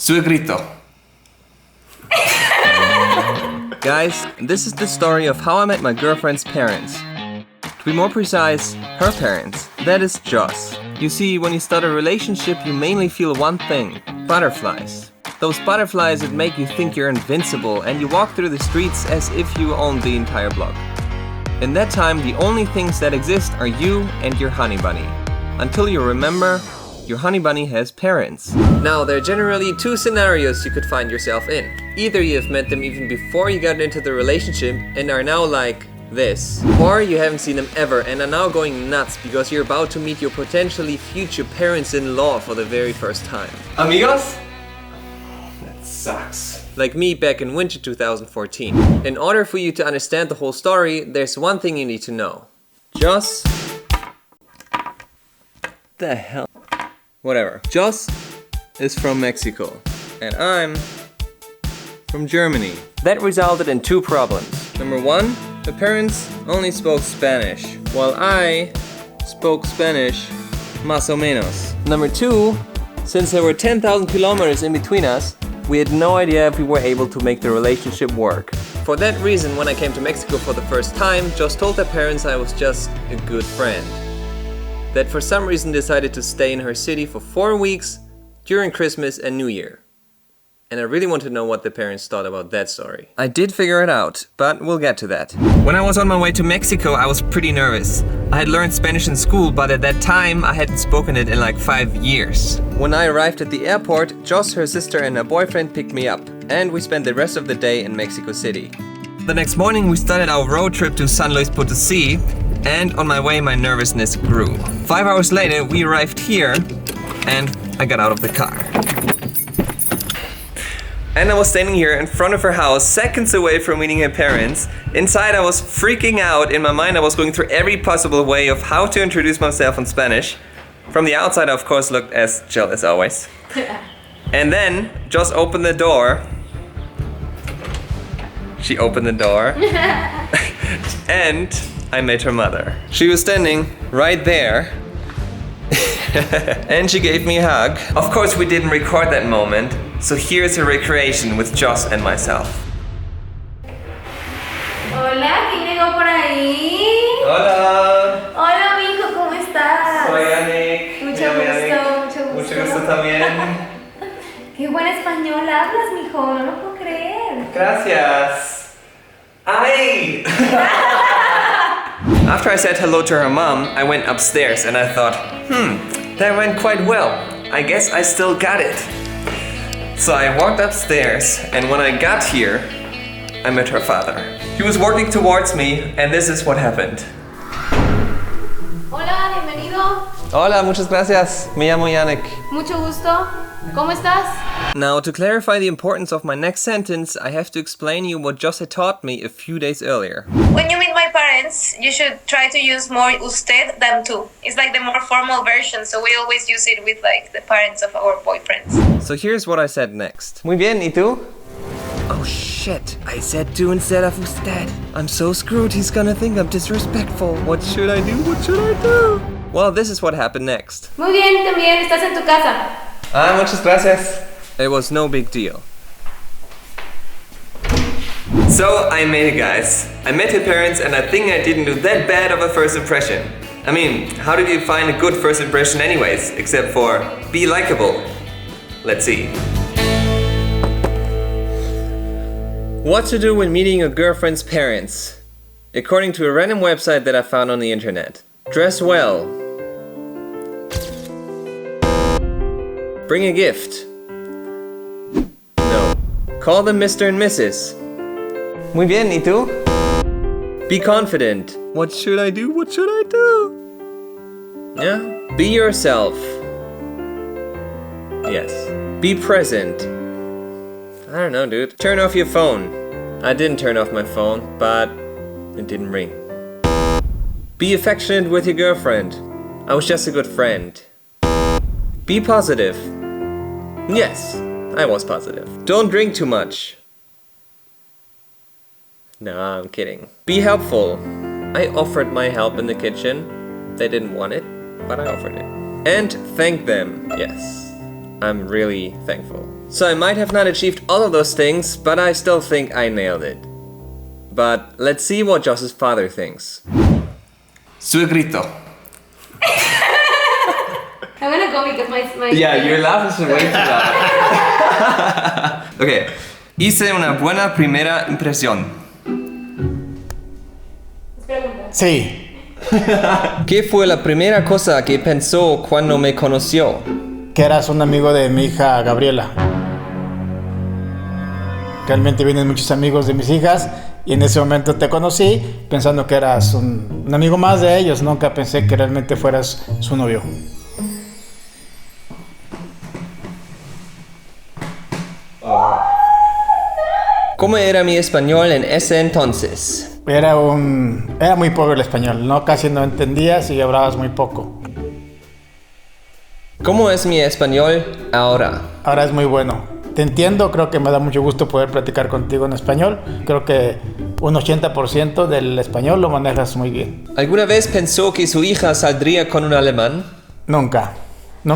Suegrito. Guys, this is the story of how I met my girlfriend's parents. To be more precise, her parents. That is Joss. You see, when you start a relationship, you mainly feel one thing: butterflies. Those butterflies that make you think you're invincible and you walk through the streets as if you own the entire block. In that time, the only things that exist are you and your honey bunny. Until you remember, your honey bunny has parents. Now, there are generally two scenarios you could find yourself in. Either you have met them even before you got into the relationship and are now like this. Or you haven't seen them ever and are now going nuts because you're about to meet your potentially future parents-in-law for the very first time. Amigos? That sucks. Like me back in winter 2014. In order for you to understand the whole story, there's one thing you need to know. Joss... The hell? Whatever. Joss is from Mexico. And I'm from Germany. That resulted in two problems. Number one, the parents only spoke Spanish, while I spoke Spanish más o menos. Number two, since there were 10,000 kilometers in between us, we had no idea if we were able to make the relationship work. For that reason, when I came to Mexico for the first time, Joss told their parents I was just a good friend. That for some reason decided to stay in her city for 4 weeks during Christmas and New Year. And I really want to know what the parents thought about that story. I did figure it out, but we'll get to that. When I was on my way to Mexico, I was pretty nervous. I had learned Spanish in school, but at that time, I hadn't spoken it in like 5 years. When I arrived at the airport, Joss, her sister, and her boyfriend picked me up, and we spent the rest of the day in Mexico City. The next morning, we started our road trip to San Luis Potosí, and on my way, my nervousness grew. 5 hours later, we arrived here, and I got out of the car. And I was standing here in front of her house, seconds away from meeting her parents. Inside, I was freaking out. In my mind, I was going through every possible way of how to introduce myself in Spanish. From the outside, I of course looked as chill as always. And then, Joss opened the door. She opened the door. And I met her mother. She was standing right there. And she gave me a hug. Of course, we didn't record that moment. So here's a recreation with Joss and myself. Hola, ¿quién llegó por ahí? Hola. Hola, mijo, ¿cómo estás? Soy Yannick. Mucho gusto. Mucho gusto también. Qué buen español hablas, mijo, no lo puedo creer. Gracias. Ay! After I said hello to her mom, I went upstairs and I thought, that went quite well. I guess I still got it. So I walked upstairs, and when I got here, I met her father. He was walking towards me, and this is what happened. Hola, bienvenido. Hola, muchas gracias. Me llamo Yannick. Mucho gusto. ¿Cómo estás? Now, to clarify the importance of my next sentence, I have to explain you what Joss had taught me a few days earlier. When you meet my parents, you should try to use more usted than tú. It's like the more formal version, so we always use it with like the parents of our boyfriends. So here's what I said next. Muy bien, ¿y tú? Oh shit, I said tú instead of usted. I'm so screwed, he's gonna think I'm disrespectful. What should I do? What should I do? Well, this is what happened next. Muy bien, también estás en tu casa. Ah, muchas gracias. It was no big deal. So I made it, guys. I met her parents and I think I didn't do that bad of a first impression. I mean, how did you find a good first impression anyways, except for be likable? Let's see. What to do when meeting a girlfriend's parents? According to a random website that I found on the internet. Dress well. Bring a gift. No. Call them Mr. and Mrs. Muy bien, ¿y tú? Be confident. What should I do? What should I do? Yeah. Be yourself. Yes. Be present. I don't know, dude. Turn off your phone. I didn't turn off my phone, but it didn't ring. Be affectionate with your girlfriend. I was just a good friend. Be positive. Yes, I was positive. Don't drink too much. No, I'm kidding. Be helpful. I offered my help in the kitchen. They didn't want it, but I offered it. And thank them. Yes, I'm really thankful. So I might have not achieved all of those things, but I still think I nailed it. But let's see what Joss's father thinks. Suegrito. I'm gonna go because my Yeah, your laugh is way too loud. Okay. Hice una buena primera impresión. Sí, ¿Qué fue la primera cosa que pensó cuando me conoció? que eras un amigo de mi hija Gabriela. Realmente vienen muchos amigos de mis hijas y en ese momento te conocí pensando que eras un amigo más de ellos. Nunca pensé que realmente fueras su novio. ¿Cómo era mi español en ese entonces? Era muy pobre el español, no, casi no entendías y hablabas muy poco. ¿Cómo es mi español ahora? Ahora es muy bueno. Te entiendo, creo que me da mucho gusto poder platicar contigo en español. Creo que un 80% del español lo manejas muy bien. ¿Alguna vez pensó que su hija saldría con un alemán? Nunca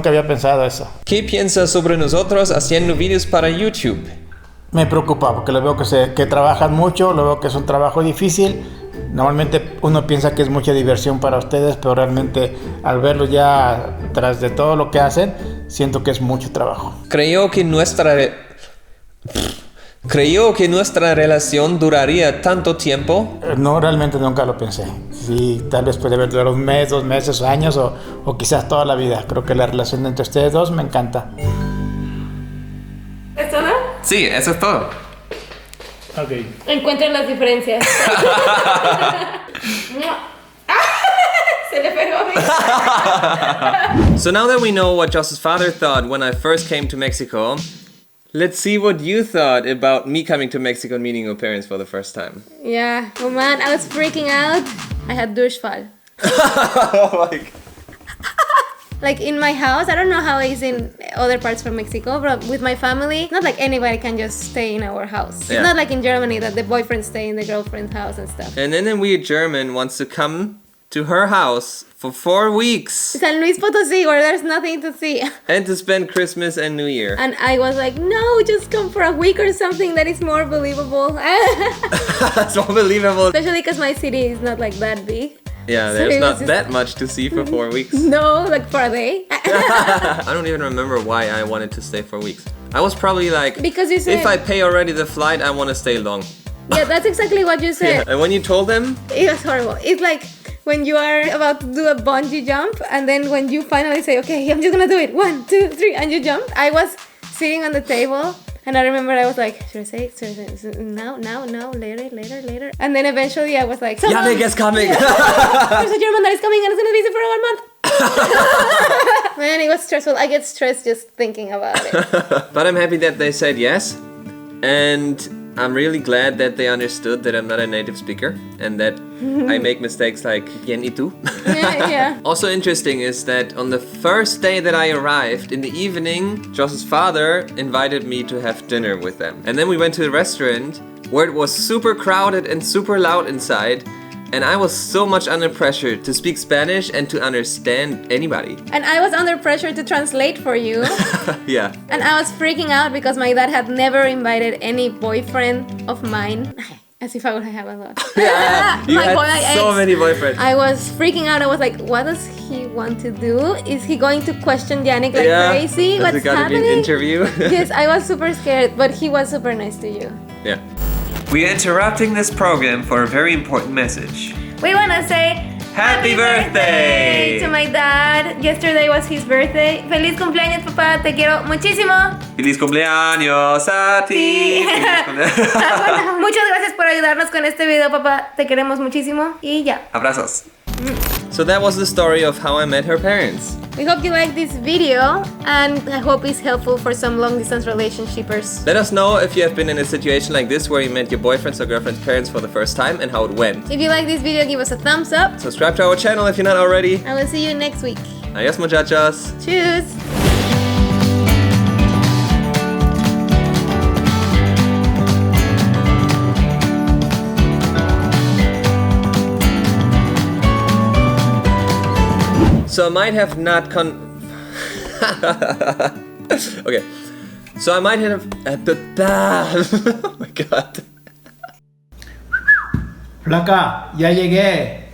había pensado eso. ¿Qué piensa sobre nosotros haciendo vídeos para YouTube? Me preocupa porque lo veo que trabajan mucho, lo veo que es un trabajo difícil. Normalmente uno piensa que es mucha diversión para ustedes, pero realmente al verlo ya tras de todo lo que hacen, siento que es mucho trabajo. Creyó que nuestra relación duraría tanto tiempo. No, realmente nunca lo pensé. Sí, tal vez puede haber durado un mes, 2 meses, años o quizás toda la vida. Creo que la relación entre ustedes dos me encanta. ¿Esto no? Sí, eso es todo. Ok. Encuentren las diferencias. Se le pegó. So now that we know what Joss's father thought when I first came to Mexico, let's see what you thought about me coming to Mexico and meeting your parents for the first time. Yeah. Oh man, I was freaking out. I had Durchfall. Like in my house, I don't know how it's in other parts from Mexico, but with my family, not like anybody can just stay in our house. Yeah. It's not like in Germany that the boyfriend stay in the girlfriend's house and stuff. And then a weird German wants to come to her house for 4 weeks San Luis Potosí, where there's nothing to see. and to spend Christmas and New Year. And I was like, no, just come for a week or something that is more believable. That's unbelievable. Especially because my city is not like that big. Yeah, So there's it not was just- that much to see for 4 weeks. No, like for a day. I don't even remember why I wanted to stay for weeks. I was probably like, Because you said, if I pay already the flight, I want to stay long. yeah, that's exactly what you said. And when you told them, It was horrible. It's like when you are about to do a bungee jump, and then when you finally say, okay, I'm just gonna do it, 1, 2, 3, and you jump. I was sitting on the table, and I remember I was like, should I say now, later? And then eventually I was like, so Yannick is coming. there's a German that is coming and it's gonna be there for 1 month. Man, it was stressful. I get stressed just thinking about it. But I'm happy that they said yes. And I'm really glad that they understood that I'm not a native speaker and that I make mistakes like yen y tú. Yeah. Also interesting is that on the first day that I arrived, in the evening, Joss's father invited me to have dinner with them. And then we went to a restaurant where it was super crowded and super loud inside. And I was so much under pressure to speak Spanish and to understand anybody. And I was under pressure to translate for you. Yeah. And I was freaking out because my dad had never invited any boyfriend of mine. As if I would have a lot. Yeah, you My had boy so ex. many boyfriends. I was freaking out. I was like, what does he want to do? Is he going to question Yannick like crazy? Is What's it gonna be an happening? interview? Yes, I was super scared, but he was super nice to you. Yeah. We are interrupting this program for a very important message. We want to say Happy birthday to my dad. Yesterday was his birthday. Feliz cumpleaños, papá. Te quiero muchísimo. ¡Feliz cumpleaños a ti! ¡Feliz cumpleaños! Bueno, muchas gracias por ayudarnos con este video, papá. Te queremos muchísimo. Y ya. Abrazos. So that was the story of how I met her parents. We hope you like this video, and I hope it's helpful for some long-distance relationshipers. Let us know if you have been in a situation like this where you met your boyfriend's or girlfriend's parents for the first time and how it went. If you like this video, give us a thumbs up. Subscribe to our channel if you're not already. I will see you next week. Adios muchachos. Tschüss! So I might have not Okay, so I might have. Oh my god. Flaca, ya llegué.